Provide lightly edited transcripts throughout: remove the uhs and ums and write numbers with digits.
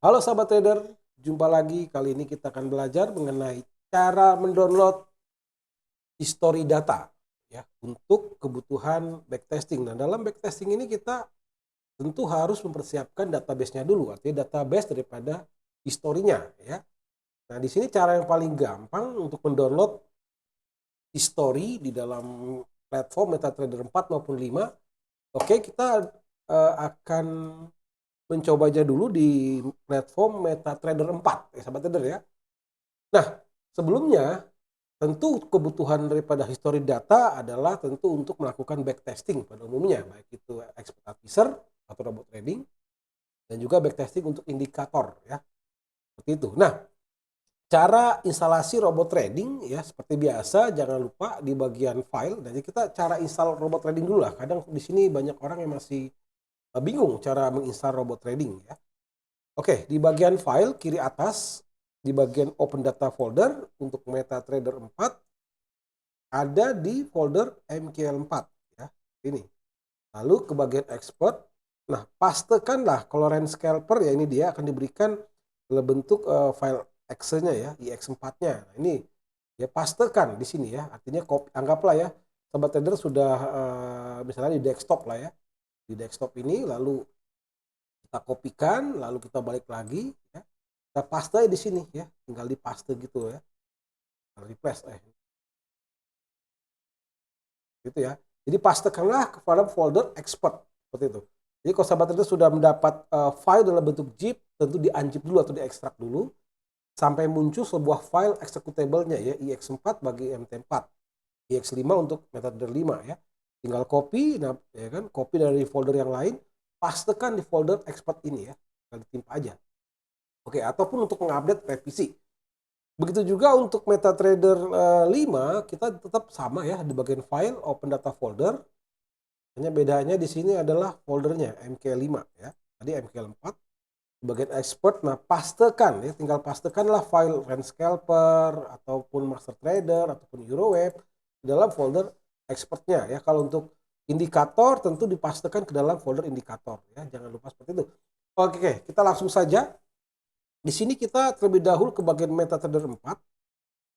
Halo sahabat trader, jumpa lagi. Kali ini kita akan belajar mengenai cara mendownload history data ya untuk kebutuhan backtesting. Nah, dalam backtesting ini kita tentu harus mempersiapkan database-nya dulu, artinya database daripada historinya ya. Nah, di sini cara yang paling gampang untuk mendownload history di dalam platform MetaTrader 4 maupun 5. Oke, kita akan mencoba aja dulu di platform MetaTrader 4 ya sahabat trader ya. Nah, sebelumnya tentu kebutuhan daripada history data adalah tentu untuk melakukan backtesting pada umumnya, baik itu expert advisor atau robot trading dan juga backtesting untuk indikator ya, seperti itu. Nah, cara instalasi robot trading ya seperti biasa jangan lupa di bagian file. Jadi kita cara install robot trading dulu lah. Kadang di sini banyak orang yang masih bingung cara menginstal robot trading ya. Oke, di bagian file kiri atas di bagian open data folder untuk MetaTrader 4 ada di folder MKL4 ya. Ini. Lalu ke bagian export. Nah, pastekanlah kalau range scalper ya, ini dia akan diberikan dalam bentuk file Excel-nya ya, IX4-nya. Nah, ini ya pastekan di sini ya. Artinya anggaplah ya sobat trader sudah misalnya di desktop lah ya. Di desktop ini lalu kita kopikan, lalu kita balik lagi ya. Kita paste di sini ya, tinggal di paste gitu ya. Replace gitu ya. Jadi pastekanlah kepada folder export seperti itu. Jadi kalau sahabat itu sudah mendapat file dalam bentuk zip, tentu di-unzip dulu atau diekstrak dulu sampai muncul sebuah file executable-nya ya, IX4 bagi MT4, IX5 untuk metode 5 ya. Tinggal copy, nah ya kan, copy dari folder yang lain, pastekan di folder export ini ya. Tinggal ditimpa aja. Oke, ataupun untuk mengupdate revisi. Begitu juga untuk MetaTrader 5 kita tetap sama ya di bagian file open data folder. Hanya bedanya di sini adalah foldernya MK5 ya. Tadi MK4 bagian export. Nah, pastekan ya, tinggal pastekanlah file range scalper ataupun master trader ataupun Euroweb dalam folder exportnya ya. Kalau untuk indikator tentu dipastekan ke dalam folder indikator ya. Jangan lupa seperti itu. Oke, kita langsung saja. Di sini kita terlebih dahulu ke bagian MetaTrader 4,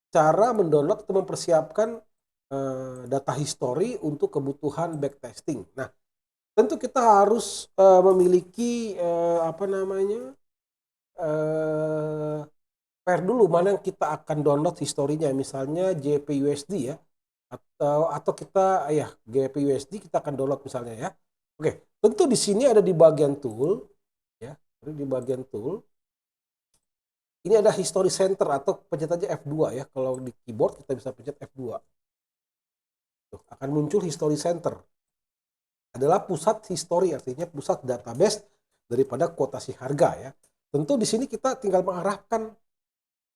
cara mendownload atau mempersiapkan data history untuk kebutuhan backtesting. Nah, tentu kita harus memiliki apa namanya, pair dulu mana yang kita akan download historinya, misalnya JPUSD ya, atau kita ya JPUSD kita akan download misalnya ya. Oke, tentu di sini ada di bagian tool ya, di bagian tool. Ini ada history center atau pencet aja F2 ya. Kalau di keyboard kita bisa pencet F2. Tuh, akan muncul history center. Adalah pusat history, artinya pusat database daripada kuotasi harga ya. Tentu di sini kita tinggal mengarahkan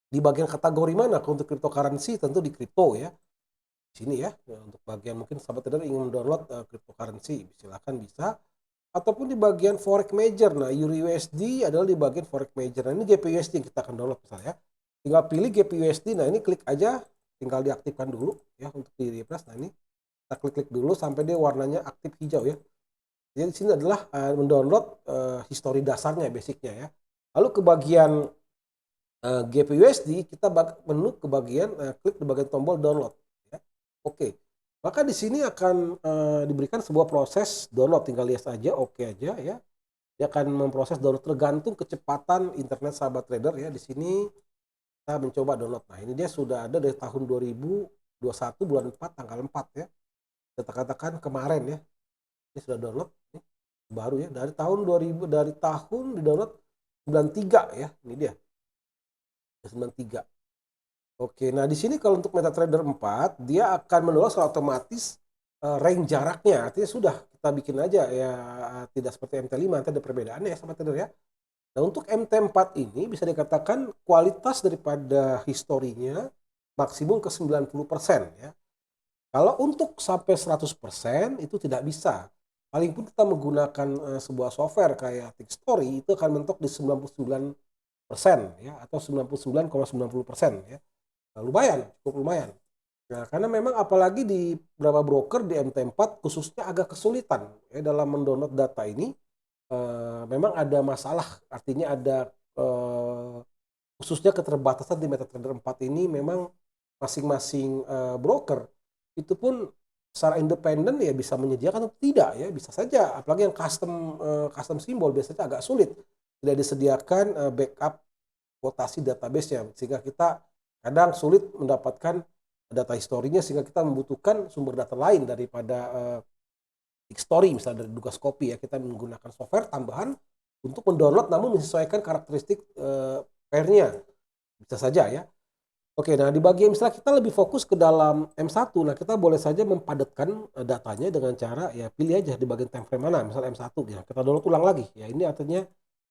di bagian kategori mana untuk cryptocurrency, tentu di kripto ya. Di sini ya, untuk bagian mungkin sahabat trader ingin mendownload cryptocurrency, silakan bisa. Ataupun di bagian forex major. Nah, EURUSD adalah di bagian forex major. Nah, ini GPUSD yang kita akan download misalnya. Tinggal pilih GPUSD. Nah, ini klik aja, tinggal diaktifkan dulu ya untuk di refresh. Nah, ini kita klik dulu sampai dia warnanya aktif hijau ya. Jadi di sini adalah mendownload history dasarnya, basicnya ya. Lalu ke bagian GPUSD kita menu ke bagian klik di bagian tombol download ya. Oke. Maka di sini akan diberikan sebuah proses download, tinggal lihat saja, oke aja ya. Dia akan memproses download tergantung kecepatan internet sahabat trader ya. Di sini kita mencoba download. Nah, ini dia sudah ada dari tahun 2021 bulan 4 tanggal 4 ya. Kita katakan kemarin ya. Ini sudah download ini baru ya, dari tahun 2000, dari tahun di download 93 ya. Ini dia. 93. Oke, nah di sini kalau untuk MetaTrader 4 dia akan mendownload secara otomatis range jaraknya. Artinya sudah kita bikin aja ya, tidak seperti MT5, nanti ada perbedaannya ya sahabat trader ya. Nah, untuk MT4 ini bisa dikatakan kualitas daripada historinya maksimum ke 90% ya. Kalau untuk sampai 100% itu tidak bisa. Paling pun kita menggunakan sebuah software kayak Tickstory itu akan mentok di 99% ya, atau 99,90% ya. Nah, lumayan, cukup lumayan. Nah, karena memang apalagi di beberapa broker di MT4 khususnya agak kesulitan ya dalam mendownload data ini. Memang ada masalah, artinya ada khususnya keterbatasan di MetaTrader 4 ini memang masing-masing broker itu pun secara independen ya bisa menyediakan atau tidak ya, bisa saja, apalagi yang custom simbol biasanya agak sulit, tidak disediakan backup kvotasi database-nya, sehingga kita kadang sulit mendapatkan data historinya, sehingga kita membutuhkan sumber data lain daripada Story misalnya dari Dugascopy ya, kita menggunakan software tambahan untuk mendownload namun menyesuaikan karakteristik pairnya, bisa saja ya. Oke, nah di bagian misalnya kita lebih fokus ke dalam M1, nah kita boleh saja mempadatkan datanya dengan cara ya pilih aja di bagian time frame mana, misal M1 ya, kita download ulang lagi. Ya ini artinya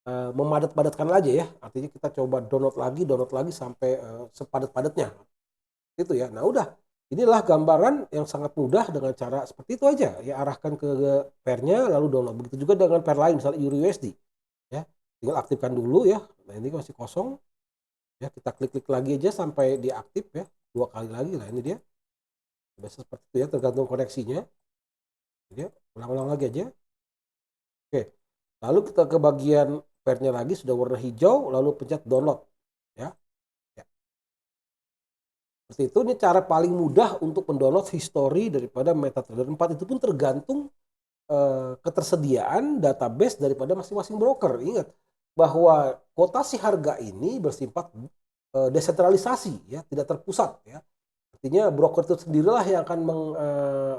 memadat-padatkan aja ya, artinya kita coba download lagi sampai sepadat-padatnya. Itu ya. Nah udah, inilah gambaran yang sangat mudah dengan cara seperti itu aja. Ya arahkan ke pairnya lalu download. Begitu juga dengan pair lain misalnya Euro USD. Ya, tinggal aktifkan dulu ya. Nah ini masih kosong. Ya kita klik-klik lagi aja sampai dia aktif ya. 2 kali lagi. Nah ini dia. Biasa seperti itu ya, tergantung koneksinya. Ya, ulang-ulang lagi aja. Oke. Lalu kita ke bagian pairnya lagi sudah warna hijau, lalu pencet download. Ya. Seperti itu, ini cara paling mudah untuk mendownload history daripada MetaTrader 4, itu pun tergantung ketersediaan database daripada masing-masing broker. Ingat bahwa kuotasi harga ini bersifat desentralisasi ya, tidak terpusat ya. Artinya broker itu sendirilah yang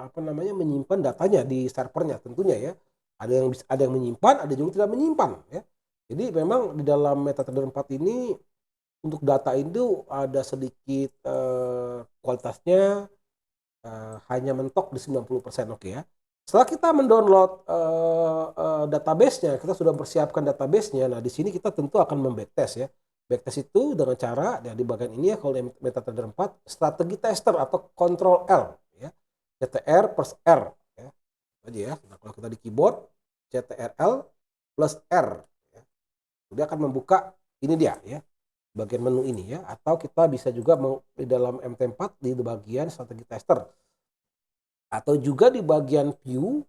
akan menyimpan datanya di servernya tentunya ya. Ada yang menyimpan, ada juga tidak menyimpan ya. Jadi memang di dalam MetaTrader 4 ini untuk data itu ada sedikit kualitasnya hanya mentok di 90%, oke ya. Setelah kita mendownload database-nya, kita sudah mempersiapkan database-nya. Nah, di sini kita tentu akan membacktest ya. Backtest itu dengan cara ya, di bagian ini ya, kalau di MetaTrader 4 strategi tester atau Ctrl L ya. CTR plus R ya. Aja ya. Nah, kalau kita di keyboard CTRL plus R ya. Dia akan membuka ini dia ya, bagian menu ini ya, atau kita bisa juga di dalam MT4 di bagian strategi tester atau juga di bagian view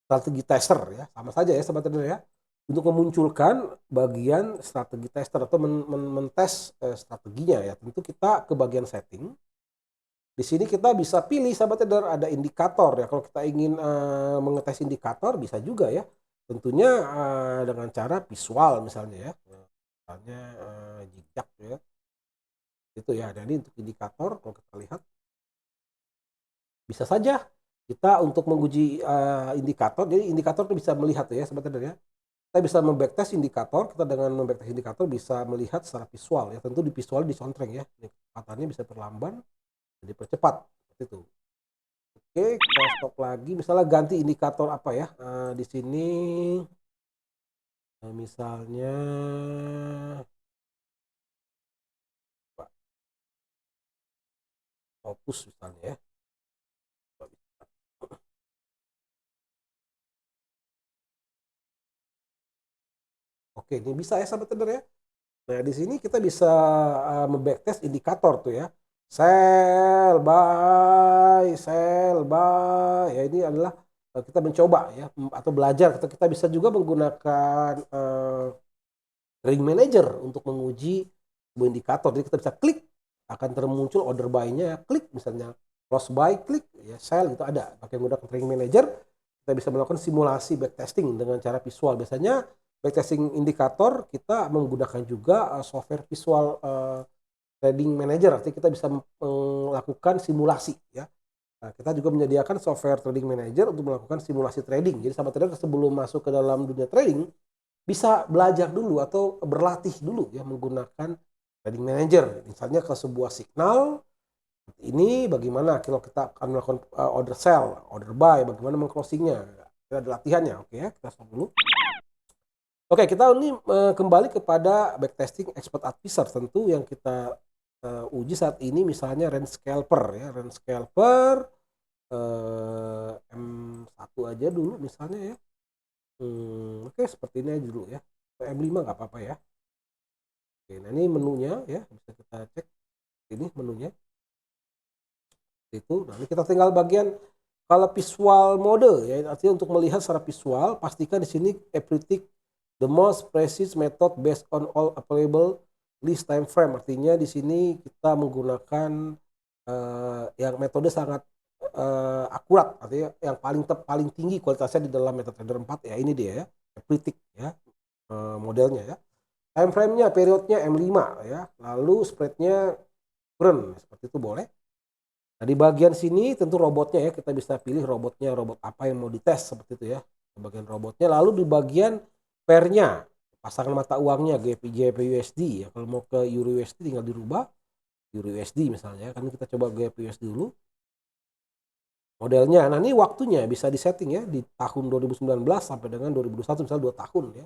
strategi tester ya, sama saja ya sobat trader ya, untuk memunculkan bagian strategi tester atau mentes strateginya ya. Tentu kita ke bagian setting. Di sini kita bisa pilih sahabat trader, ada indikator ya. Kalau kita ingin mengetes indikator bisa juga ya. Tentunya dengan cara visual misalnya ya. Misalnya jejak ya. Itu ya. Jadi untuk indikator kalau kita lihat bisa saja kita untuk menguji indikator. Jadi indikator itu bisa melihat ya sahabat trader ya. Kita bisa membacktest indikator, kita dengan membacktest indikator bisa melihat secara visual ya. Tentu di visual disontreng ya. Kecepatannya bisa terlambat, dipercepat seperti itu. Oke, kita stop lagi. Misalnya ganti indikator apa ya? Di sini misalnya fokus misalnya ya. Oke, ini bisa ya sahabat trader ya. Nah, di sini kita bisa membacktest indikator tuh ya. Sell buy. Ya ini adalah kita mencoba ya atau belajar. Kita bisa juga menggunakan trading manager untuk menguji sebuah indikator. Jadi kita bisa klik, akan termuncul order buy-nya, klik misalnya close buy, klik ya sell itu ada. Pakai menggunakan trading manager kita bisa melakukan simulasi backtesting dengan cara visual. Biasanya backtesting indikator kita menggunakan juga software visual trading manager, artinya kita bisa melakukan simulasi ya. Nah, kita juga menyediakan software trading manager untuk melakukan simulasi trading. Jadi sahabat trader sebelum masuk ke dalam dunia trading bisa belajar dulu atau berlatih dulu ya menggunakan trading manager. Misalnya ke sebuah signal ini bagaimana kalau kita akan melakukan order sell, order buy, bagaimana mengclosingnya. Kita ada latihannya, oke ya, kita stop dulu. Oke, kita ini kembali kepada backtesting expert advisor. Tentu yang kita uji saat ini misalnya range scalper ya, range scalper M1 aja dulu misalnya ya. Oke, seperti ini aja dulu ya. M5 nggak apa-apa ya. Oke, nah ini menunya ya, bisa kita cek ini menunya. Itu, nah ini kita tinggal bagian kalau visual mode ya, artinya untuk melihat secara visual pastikan di sini everything The most precise method based on all available list time frame. Artinya di sini kita menggunakan yang metode sangat akurat, artinya yang paling tinggi kualitasnya di dalam MetaTrader 4 ya, ini dia ya, Pretik ya, modelnya ya. Time frame-nya, periodnya M5 ya, lalu spread-nya Brent, seperti itu boleh. Nah di bagian sini tentu robotnya ya, kita bisa pilih robotnya, robot apa yang mau dites seperti itu ya, bagian robotnya. Lalu di bagian pair-nya, pasangan mata uangnya GBP/USD ya, kalau mau ke Euro USD tinggal dirubah Euro USD misalnya, kan kita coba GBP USD dulu modelnya. Nah ini waktunya bisa disetting ya, di tahun 2019 sampai dengan 2021 misalnya 2 tahun ya.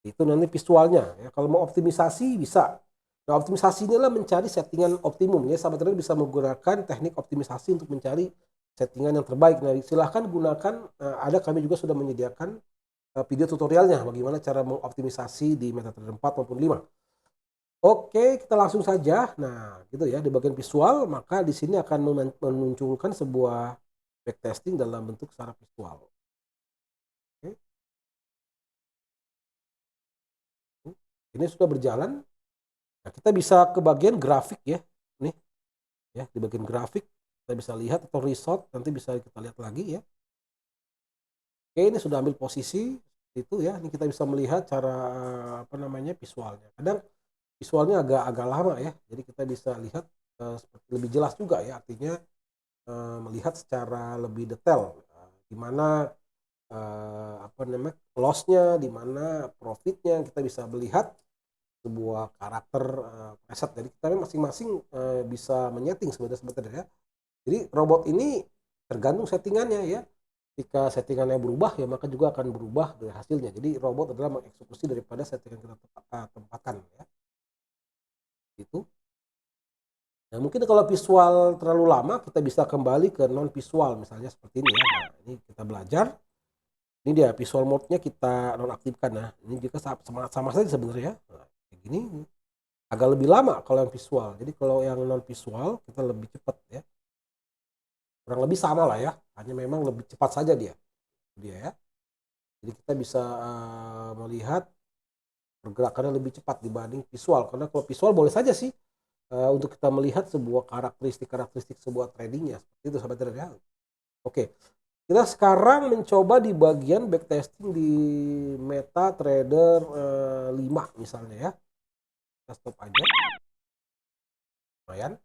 Itu nanti visualnya ya. Kalau mau optimisasi bisa. Nah optimisasi inilah mencari settingan optimum ya. Sahabat trader bisa menggunakan teknik optimisasi untuk mencari settingan yang terbaik. Nah silahkan gunakan, ada kami juga sudah menyediakan video tutorialnya bagaimana cara mengoptimisasi di MetaTrader 4 maupun 5. Oke, kita langsung saja. Nah, gitu ya, di bagian visual, maka di sini akan memunculkan sebuah backtesting dalam bentuk secara visual. Oke. Ini sudah berjalan. Nah, kita bisa ke bagian grafik ya. Nih, ya, di bagian grafik kita bisa lihat atau result, nanti bisa kita lihat lagi ya. Oke, ini sudah ambil posisi itu ya. Ini kita bisa melihat cara visualnya. Kadang visualnya agak lama ya. Jadi kita bisa lihat lebih jelas juga ya, artinya melihat secara lebih detail di mana loss-nya, di mana profitnya, kita bisa melihat sebuah karakter preset. Jadi kita masing-masing bisa menyeting sebenarnya ya. Jadi robot ini tergantung settingannya ya. Jika settingannya berubah ya maka juga akan berubah dari hasilnya. Jadi robot adalah mengeksekusi daripada settingan kita tempatkan ya. Itu. Nah mungkin kalau visual terlalu lama kita bisa kembali ke non visual misalnya seperti ini ya. Nah, ini kita belajar. Ini dia visual mode-nya kita nonaktifkan. Nah ini juga sama saja sebenarnya. Nah, kayak gini agak lebih lama kalau yang visual. Jadi kalau yang non visual kita lebih cepat ya. Kurang lebih sama lah ya. Hanya memang lebih cepat saja dia ya. Jadi kita bisa melihat pergerakannya lebih cepat dibanding visual. Karena kalau visual boleh saja sih untuk kita melihat sebuah karakteristik sebuah tradingnya seperti itu sahabat trader ya. Oke, kita sekarang mencoba di bagian backtesting di MetaTrader 5 misalnya ya. Kita stop aja. Lumayan.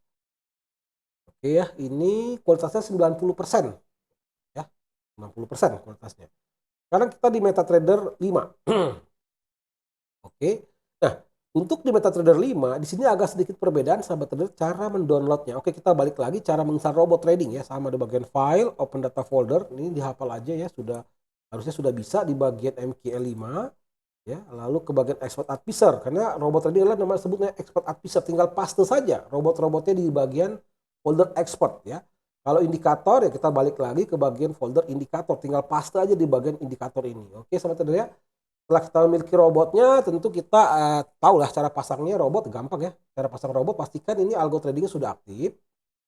Oke ya, ini kualitasnya 90% ya. 90% kualitasnya. Sekarang kita di MetaTrader 5. Oke. Nah, untuk di MetaTrader 5, di sini agak sedikit perbedaan sahabat trader cara mendownloadnya. Oke, kita balik lagi cara menginstal robot trading ya, sama di bagian file, open data folder. Ini dihafal aja ya, harusnya sudah bisa di bagian MKL5 ya. Lalu ke bagian export advisor, karena robot trading adalah nama sebutnya export advisor, tinggal paste saja robot-robotnya di bagian folder export ya. Kalau indikator ya kita balik lagi ke bagian folder indikator, tinggal paste aja di bagian indikator ini. Oke, sahabat trader ya. Setelah kita memiliki robotnya, tentu kita tahulah cara pasangnya. Robot gampang ya. Cara pasang robot, pastikan ini algo tradingnya sudah aktif,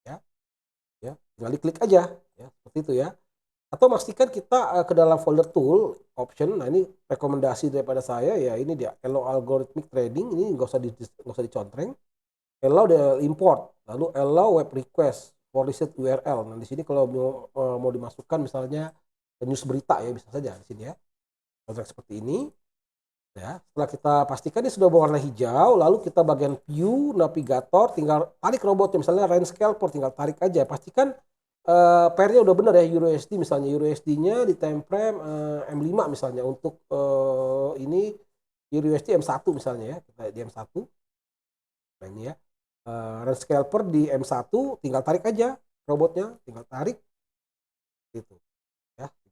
ya, tinggal diklik aja, ya, seperti itu ya. Atau pastikan kita ke dalam folder tool option. Nah ini rekomendasi daripada saya ya, ini dia allow algorithmic trading. Ini nggak usah dicontreng. Allow the import, lalu allow web request for reset URL. Nah di sini kalau mau dimasukkan misalnya news berita ya bisa saja di sini ya. Kontrak seperti ini ya. Setelah kita pastikan ini sudah berwarna hijau, lalu kita bagian view navigator, tinggal tarik robotnya, misalnya range scalper tinggal tarik aja, pastikan pairnya udah benar ya. Euro USD misalnya, Euro USD-nya di time frame M5 misalnya, untuk ini Euro USD M1 misalnya ya, kita di M1. Nah ini ya, range scalper di M1 tinggal tarik aja robotnya, tinggal tarik gitu.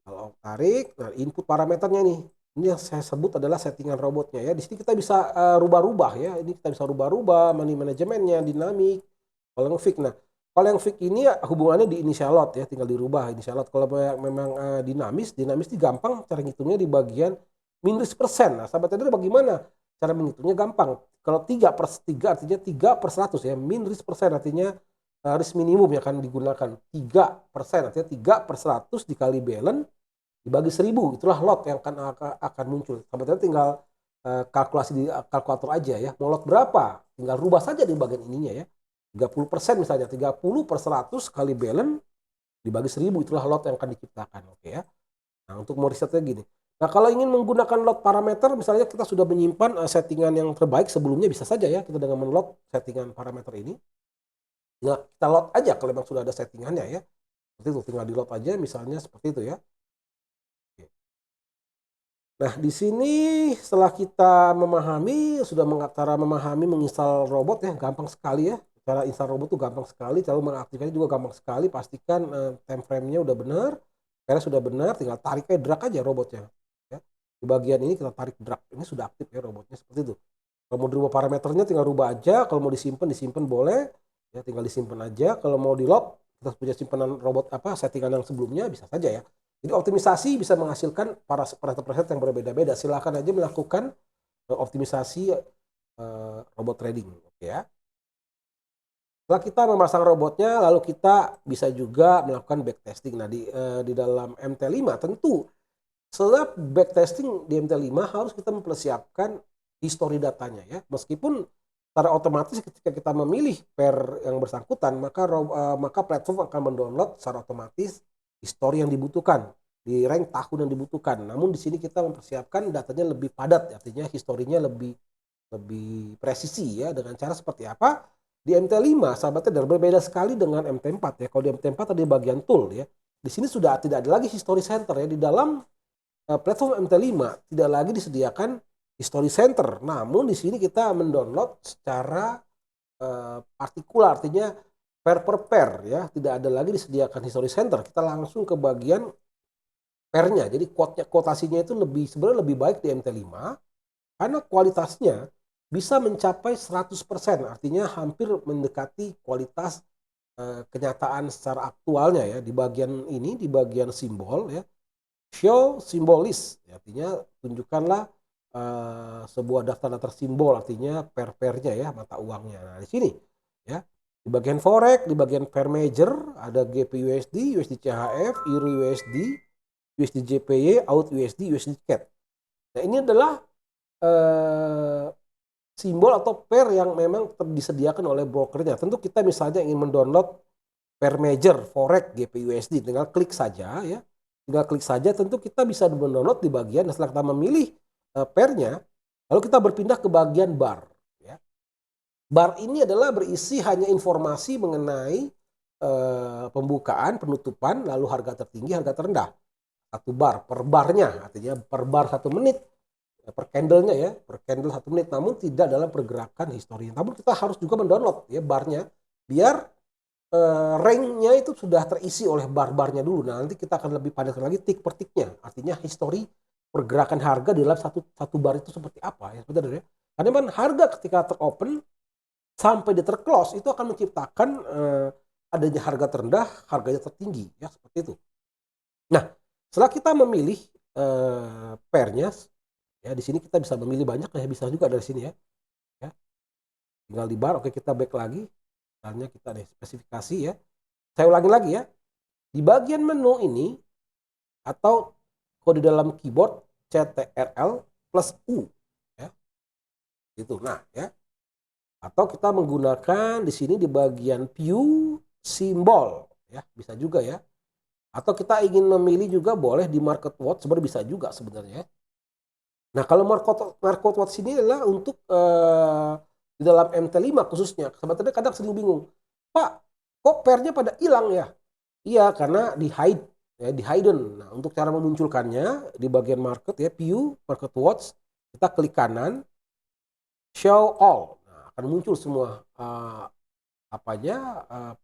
Kalau tarik, nah input parameternya nih, ini yang saya sebut adalah settingan robotnya ya. Di sini kita bisa rubah-rubah ya. Ini kita bisa rubah-rubah money manajemennya, dinamik, kalau yang fix. Nah, kalau yang fix ini ya, hubungannya di initial load ya, tinggal dirubah initial load. Kalau memang dinamis itu gampang cara ngitungnya di bagian min risk persen. Nah, sahabat trader bagaimana cara menghitungnya? Gampang. Kalau 3/3 artinya 3/100 ya. Min risk persen artinya risk minimum yang akan digunakan 3%, artinya 3/100 dikali balance dibagi 1000, itulah lot yang akan muncul. Sebetulnya tinggal kalkulasi di kalkulator aja ya. Mau lot berapa? Tinggal rubah saja di bagian ininya ya. 30% misalnya, 30 per 100 kali balance dibagi 1000, itulah lot yang akan diciptakan. Oke ya. Nah, untuk mau risetnya gini. Nah, kalau ingin menggunakan lot parameter, misalnya kita sudah menyimpan settingan yang terbaik sebelumnya, bisa saja ya kita dengan menload settingan parameter ini. Nah, kita load aja kalau memang sudah ada settingannya ya. Seperti itu, tinggal di load aja misalnya seperti itu ya. Nah, di sini setelah kita cara memahami menginstal robot ya, gampang sekali ya. Cara install robot itu gampang sekali, cara mengaktifkannya juga gampang sekali. Pastikan time frame-nya udah benar, karena sudah benar, tinggal tarik drag aja robotnya. Ya. Di bagian ini kita tarik drag, ini sudah aktif ya robotnya seperti itu. Kalau mau dirubah parameternya tinggal rubah aja, kalau mau disimpan boleh, ya tinggal disimpan aja. Kalau mau di lock, kita punya simpanan robot settingan yang sebelumnya bisa saja ya. Jadi optimisasi bisa menghasilkan preset yang berbeda-beda. Silakan aja melakukan optimisasi robot trading, oke ya. Setelah kita memasang robotnya, lalu kita bisa juga melakukan backtesting. Nah, di dalam MT5 tentu setelah backtesting di MT5 harus kita mempersiapkan history datanya ya. Meskipun secara otomatis ketika kita memilih pair yang bersangkutan, maka platform akan mendownload secara otomatis history yang dibutuhkan di rank tahun yang dibutuhkan. Namun di sini kita mempersiapkan datanya lebih padat, artinya historinya lebih presisi ya. Dengan cara seperti apa? Di MT5 sahabatnya berbeda sekali dengan MT4 ya. Kalau di MT4 tadi bagian tool ya. Di sini sudah tidak ada lagi history center ya. Di dalam platform MT5 tidak lagi disediakan history center. Namun di sini kita mendownload secara partikular, artinya pair per pair ya. Tidak ada lagi disediakan history center. Kita langsung ke bagian pairnya. Jadi kuotasinya itu sebenarnya lebih baik di MT5 karena kualitasnya bisa mencapai 100%, artinya hampir mendekati kualitas kenyataan secara aktualnya ya. Di bagian ini, di bagian simbol ya, show simbolis, artinya tunjukkanlah sebuah daftar-daftar simbol, artinya pair-pairnya ya, mata uangnya. Nah, di sini ya, di bagian forex, di bagian pair major ada GPUSD, USD CHF, Euro USD, USD JPY, AUD USD, USD CAD. Nah, ini adalah simbol atau pair yang memang disediakan oleh brokernya. Tentu kita misalnya ingin mendownload pair major forex GPUSD, tinggal klik saja ya. Tinggal klik saja, tentu kita bisa mendownload di bagian setelah kita memilih pairnya, lalu kita berpindah ke bagian bar ya. Bar ini adalah berisi hanya informasi mengenai pembukaan, penutupan, lalu harga tertinggi, harga terendah. Satu bar per barnya, artinya per bar 1 menit, per candlenya ya, per candle 1 menit, namun tidak dalam pergerakan histori. Namun kita harus juga mendownload ya barnya, biar ranknya itu sudah terisi oleh bar-barnya dulu. Nah, nanti kita akan lebih padatkan lagi tick per ticknya, artinya histori pergerakan harga di dalam satu bar itu seperti apa ya sebenarnya. Karena memang harga ketika teropen sampai di terclose itu akan menciptakan adanya harga terendah, harganya tertinggi ya, seperti itu. Nah, setelah kita memilih pairnya ya, di sini kita bisa memilih banyak ya, bisa juga dari sini ya. Ya. Tinggal di bar, oke kita back lagi. Misalnya kita ada spesifikasi ya. Saya ulangi lagi ya. Di bagian menu ini atau kode dalam keyboard CTRL plus U ya. Itu. Nah, ya. Atau kita menggunakan di sini di bagian view simbol ya, bisa juga ya. Atau kita ingin memilih juga boleh di market watch, sebenarnya bisa juga sebenarnya. Nah, kalau market watch ini adalah untuk di dalam MT5 khususnya. Sebetulnya kadang sering bingung, Pak, kok pairnya pada hilang ya? Iya, karena di hide, ya, di hidden. Nah, untuk cara memunculkannya di bagian market ya, view market watch, kita klik kanan, show all. Nah, akan muncul semua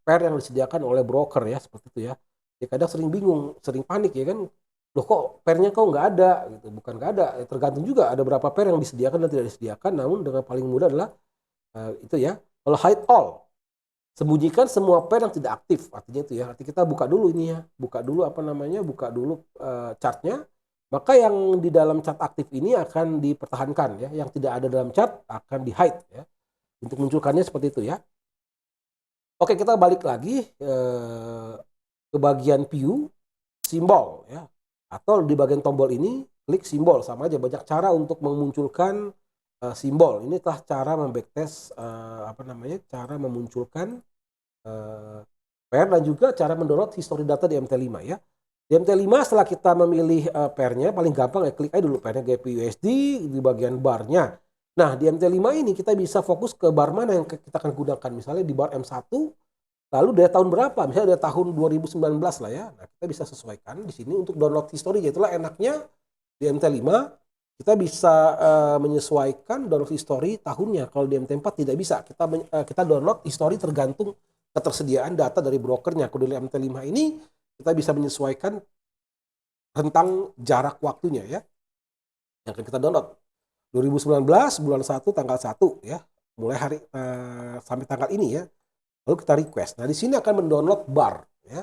pair yang disediakan oleh broker ya, seperti itu ya. Ya kadang sering bingung, sering panik ya kan. Loh kok pairnya kok nggak ada gitu. Bukan nggak ada, tergantung juga ada berapa pair yang disediakan dan tidak disediakan. Namun dengan paling mudah adalah itu ya. Kalau hide all, sembunyikan semua pair yang tidak aktif. Artinya itu ya. Artinya kita buka dulu ini ya. Buka dulu buka dulu chartnya. Maka yang di dalam chart aktif ini akan dipertahankan ya. Yang tidak ada dalam chart akan di hide ya. Untuk munculkannya seperti itu ya. Oke, kita balik lagi ke bagian view simbol ya. Atau di bagian tombol ini klik simbol, sama aja banyak cara untuk memunculkan simbol. Ini telah cara membacktest cara memunculkan pair dan juga cara mendownload history data di MT5 ya. Di MT5 setelah kita memilih pairnya paling gampang ya klik aja dulu pairnya GPUSD di bagian barnya. Nah, di MT5 ini kita bisa fokus ke bar mana yang kita akan gunakan. Misalnya di bar M1, lalu dari tahun berapa? Misalnya dari tahun 2019 lah ya. Nah, kita bisa sesuaikan di sini untuk download history. Itulah enaknya di MT5 kita bisa menyesuaikan download history tahunnya. Kalau di MT4 tidak bisa. Kita download history tergantung ketersediaan data dari brokernya. Kalau di MT5 ini kita bisa menyesuaikan tentang jarak waktunya ya. Yang akan kita download 2019 bulan 1 tanggal 1 ya. Mulai hari sampai tanggal ini ya. Lalu kita request. Nah, di sini akan mendownload bar ya.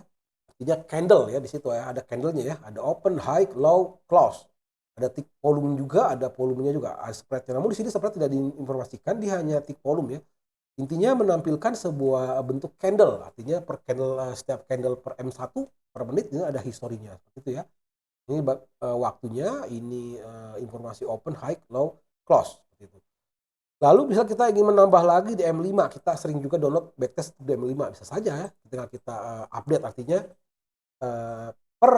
Artinya candle ya di situ ya, ada candlenya ya, ada open, high, low, close. Ada tick volume juga, ada volumenya juga, ada spreadnya. Namun di sini spread tidak diinformasikan, dia hanya tick volume ya. Intinya menampilkan sebuah bentuk candle, artinya per candle setiap candle per M1 per menit ini ada historinya seperti itu ya. Ini waktunya, ini informasi open, high, low, close seperti itu. Lalu bisa kita ingin menambah lagi di M5, kita sering juga download backtest di M5, bisa saja ya, ketika kita update artinya per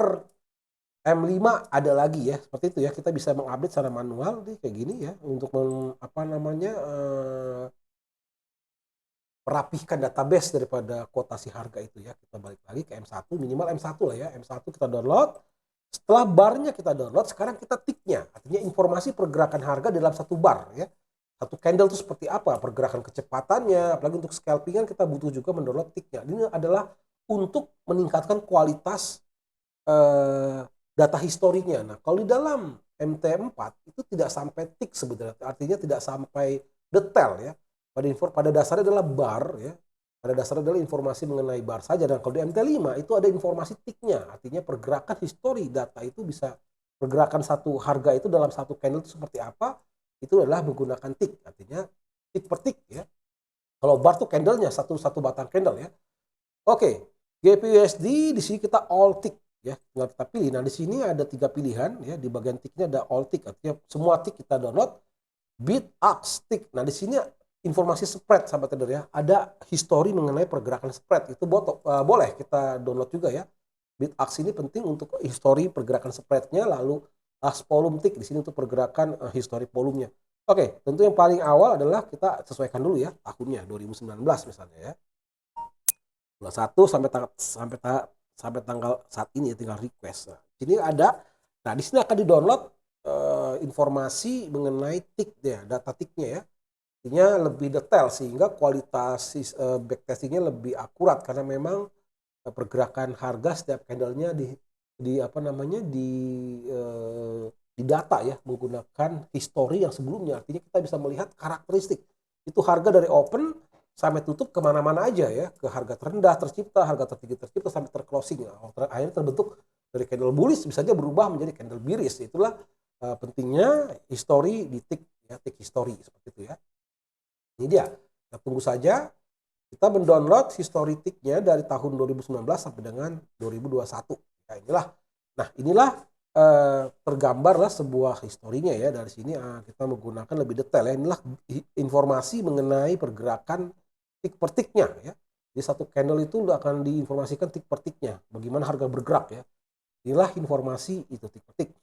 M5 ada lagi ya, seperti itu ya, kita bisa mengupdate secara manual nih kayak gini ya, untuk merapihkan database daripada kuotasi harga itu ya. Kita balik lagi ke M1, minimal M1 lah ya, M1 kita download. Setelah barnya kita download, sekarang kita ticknya, artinya informasi pergerakan harga dalam satu bar ya. Satu candle itu seperti apa, pergerakan kecepatannya, apalagi untuk scalpingan kita butuh juga mendownload ticknya. Ini adalah untuk meningkatkan kualitas data historinya. Nah, kalau di dalam MT4 itu tidak sampai tick sebenarnya, artinya tidak sampai detail ya. Pada dasarnya adalah bar ya. Pada dasarnya adalah informasi mengenai bar saja. Dan kalau di MT5 itu ada informasi ticknya, artinya pergerakan histori data itu bisa pergerakan satu harga itu dalam satu candle itu seperti apa, itu adalah menggunakan tick, artinya tick per tick ya. Kalau bar tuh candlenya satu batang candle ya. Oke, GPUSD di sini kita all tick ya, tinggal kita pilih. Nah, di sini ada 3 pilihan ya, di bagian ticknya ada all tick, artinya semua tick kita download. Bid ask tick. Nah, di sini informasi spread sahabat trader ya, ada histori mengenai pergerakan spread, itu boleh kita download juga ya. Bid ask ini penting untuk histori pergerakan spreadnya, lalu ask volume tick di sini untuk pergerakan histori volumenya. Oke, tentu yang paling awal adalah kita sesuaikan dulu ya tahunnya 2019 misalnya ya. Bulan 1 sampai tanggal saat ini ya, tinggal request. Nah, sini ada. Nah, di sini akan di-download informasi mengenai tick ya, data ticknya ya. Artinya lebih detail sehingga kualitas backtestingnya lebih akurat karena memang pergerakan harga setiap candlenya di data ya, menggunakan history yang sebelumnya. Artinya kita bisa melihat karakteristik itu harga dari open sampai tutup kemana-mana aja ya, ke harga terendah tercipta, harga tertinggi tercipta sampai terclosing. Akhirnya terbentuk dari candle bullish bisa saja berubah menjadi candle bearish. Itulah pentingnya history di tick ya, tick history seperti itu ya. Ini dia. Nah, tunggu saja kita mendownload history ticknya dari tahun 2019 sampai dengan 2021. Nah, inilah tergambarlah sebuah historinya ya. Dari sini kita menggunakan lebih detail ya. Inilah informasi mengenai pergerakan tick per ticknya ya. Di satu candle itu akan diinformasikan tick per ticknya, bagaimana harga bergerak ya. Inilah informasi itu tick per tick.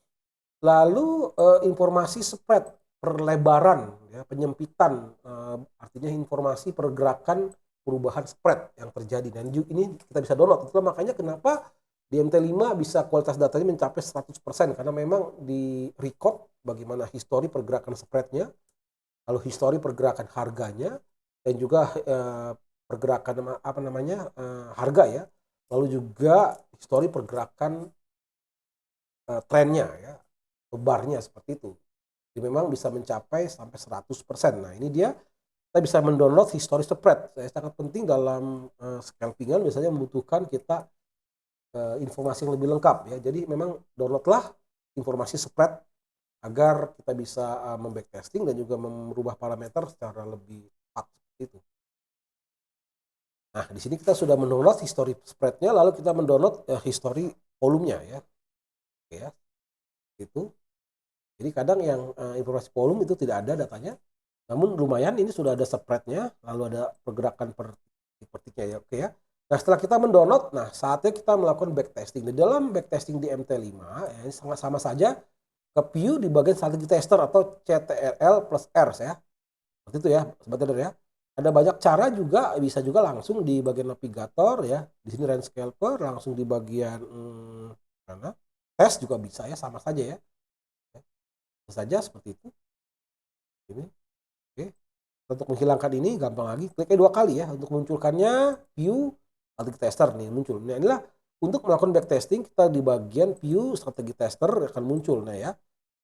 Lalu informasi spread, perlebaran ya, penyempitan, artinya informasi pergerakan perubahan spread yang terjadi, dan ini kita bisa download. Itulah makanya kenapa di MT5 bisa kualitas datanya mencapai 100%, karena memang di record bagaimana histori pergerakan spreadnya, lalu histori pergerakan harganya, dan juga pergerakan harga ya, lalu juga histori pergerakan trennya ya, barnya seperti itu. Jadi memang bisa mencapai sampai 100%. Nah, ini dia, kita bisa mendownload history spread. Sangat penting dalam scalpingan, biasanya membutuhkan kita informasi yang lebih lengkap ya. Jadi memang downloadlah informasi spread agar kita bisa membacktesting dan juga merubah parameter secara lebih tepat seperti itu. Nah, di sini kita sudah mendownload history spreadnya, lalu kita mendownload history volumenya ya. ya itu. Jadi kadang yang informasi volume itu tidak ada datanya, namun lumayan ini sudah ada spreadnya, lalu ada pergerakan per titiknya ya, oke ya. Nah setelah kita mendownload, nah saatnya kita melakukan backtesting. Di dalam backtesting di MT5 ya, ini sama saja ke view di bagian strategi tester atau CTRL plus R ya. Seperti itu ya, sobat trader ya. Ada banyak cara juga, bisa juga langsung di bagian navigator ya. Di sini range scalper, langsung di bagian mana? Test juga bisa ya, sama saja ya. Bisa saja seperti itu. Ini, oke. Untuk menghilangkan ini gampang lagi, kliknya 2 kali ya untuk munculkannya view strategi tester nih muncul. Nah inilah untuk melakukan backtesting kita di bagian view strategi tester akan muncul. Nah ya,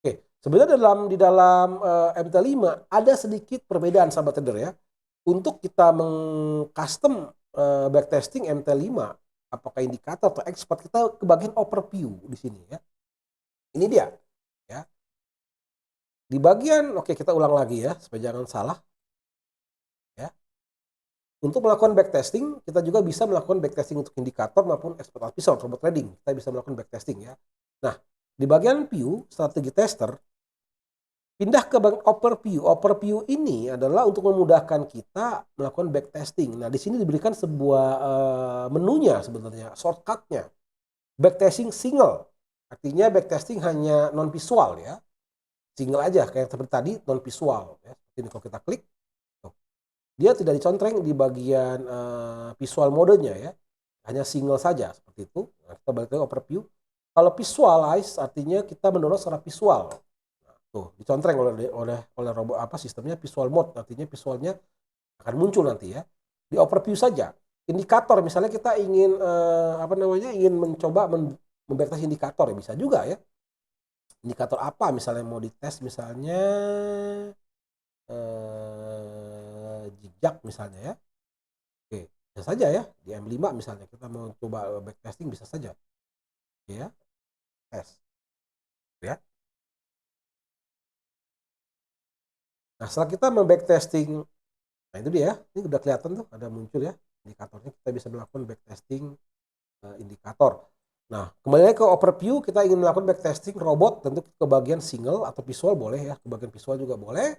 oke. Sebenarnya di dalam MT5 ada sedikit perbedaan sahabat trader ya. Untuk kita mengcustom backtesting MT5, apakah indikator atau expert, kita ke bagian overview di sini ya. Ini dia ya. Di bagian, oke kita ulang lagi ya supaya jangan salah. Ya. Untuk melakukan backtesting, kita juga bisa melakukan backtesting untuk indikator maupun expert episode robot trading. Kita bisa melakukan backtesting ya. Nah, di bagian view strategi tester, pindah ke bagian overview. Overview ini adalah untuk memudahkan kita melakukan backtesting. Nah, di sini diberikan sebuah menunya sebenarnya, shortcutnya. Backtesting single, artinya backtesting hanya non visual ya. Single aja kayak seperti tadi non visual ya. Ini kalau kita klik, dia tidak dicontreng di bagian visual modenya ya, hanya single saja seperti itu. Nah, kita balik ke overview. Kalau visualize artinya kita mendownload secara visual. Nah, tuh dicontreng oleh robot apa sistemnya visual mode, artinya visualnya akan muncul nanti ya. Di overview saja. Indikator misalnya kita ingin ingin mencoba membacktest indikator ya bisa juga ya. Indikator apa misalnya mau dites misalnya jejak misalnya ya. Oke, bisa saja ya di M5 misalnya kita mau coba backtesting bisa saja. Oke ya, tes. Ya. Nah, setelah kita membacktesting, nah itu dia ya, ini udah kelihatan tuh ada muncul ya indikatornya, kita bisa melakukan backtesting indikator. Nah, kembali lagi ke overview, kita ingin melakukan backtesting robot, tentu ke bagian single atau visual boleh ya, ke bagian visual juga boleh.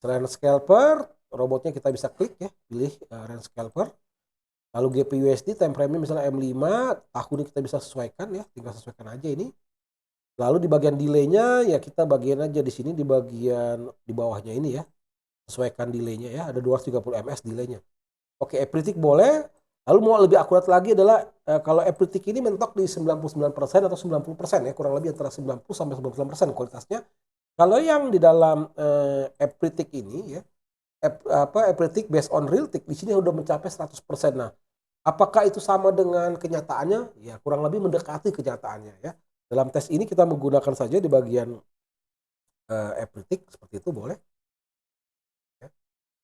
Selain scalper, robotnya kita bisa klik ya, pilih range scalper. Lalu GPUSD time frame-nya misalnya M5, tahunnya kita bisa sesuaikan ya, tinggal sesuaikan aja ini. Lalu di bagian delay-nya ya kita bagian aja di sini di bagian di bawahnya ini ya. Sesuaikan delay-nya ya, ada 230 ms delay-nya. Oke, Epritic boleh. Lalu mau lebih akurat lagi adalah kalau Epritic ini mentok di 99% atau 90% ya, kurang lebih antara 90 sampai 99% kualitasnya. Kalau yang di dalam Epritic ini ya, Epritic based on real tick di sini udah mencapai 100%. Nah, apakah itu sama dengan kenyataannya? Ya, kurang lebih mendekati kenyataannya ya. Dalam tes ini kita menggunakan saja di bagian Epritic seperti itu boleh. Ya.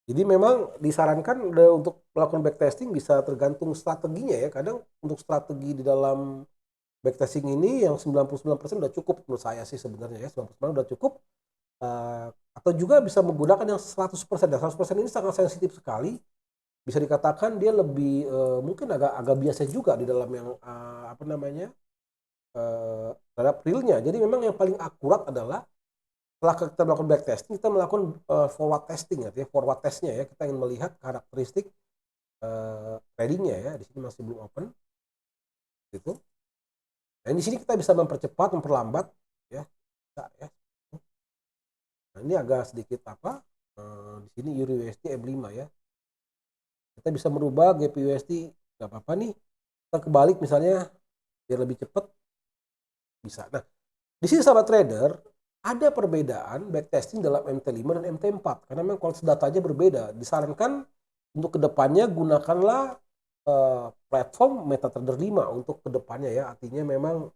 Jadi memang disarankan untuk melakukan backtesting bisa tergantung strateginya ya. Kadang untuk strategi di dalam backtesting ini yang 99% udah cukup menurut saya sih sebenarnya ya. 99% udah cukup. Atau juga bisa menggunakan yang 100%. Dan 100% ini sangat sensitif sekali. Bisa dikatakan dia lebih mungkin agak biasa juga di dalam yang terhadap realnya. Jadi memang yang paling akurat adalah setelah kita melakukan backtesting, kita melakukan forward testing ya, forward testnya ya. Kita ingin melihat karakteristik tradingnya ya. Di sini masih belum open, gitu. Dan di sini kita bisa mempercepat, memperlambat ya. Bisa, ya. Nah, ini agak sedikit di sini EURUSD M5 ya. Kita bisa merubah GPUSD, nggak apa-apa nih. Kita kebalik misalnya biar lebih cepat bisa. Nah, di sini sahabat trader ada perbedaan backtesting dalam MT5 dan MT4 karena memang kualitas datanya berbeda. Disarankan untuk kedepannya gunakanlah platform MetaTrader 5 untuk kedepannya ya. Artinya memang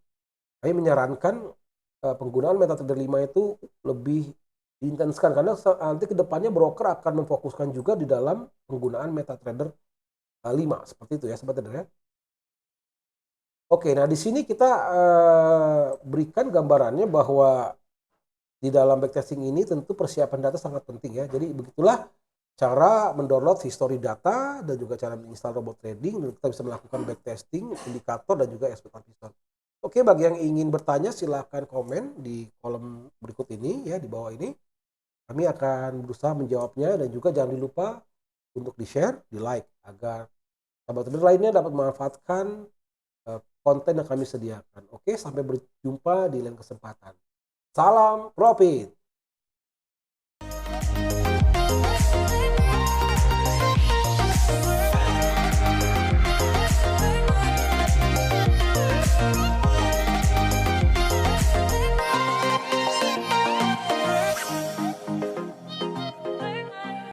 kami menyarankan penggunaan MetaTrader 5 itu lebih diintenskan karena nanti kedepannya broker akan memfokuskan juga di dalam penggunaan MetaTrader 5 seperti itu ya sahabat trader ya. Oke, nah di sini kita berikan gambarannya bahwa di dalam backtesting ini tentu persiapan data sangat penting ya. Jadi begitulah cara mendownload history data dan juga cara menginstal robot trading dan kita bisa melakukan backtesting, indikator dan juga expert episode. Oke, bagi yang ingin bertanya silahkan komen di kolom berikut ini ya, di bawah ini. Kami akan berusaha menjawabnya dan juga jangan lupa untuk di-share, di-like agar sahabat trader lainnya dapat memanfaatkan konten yang kami sediakan. Oke, sampai berjumpa di lain kesempatan. Salam profit.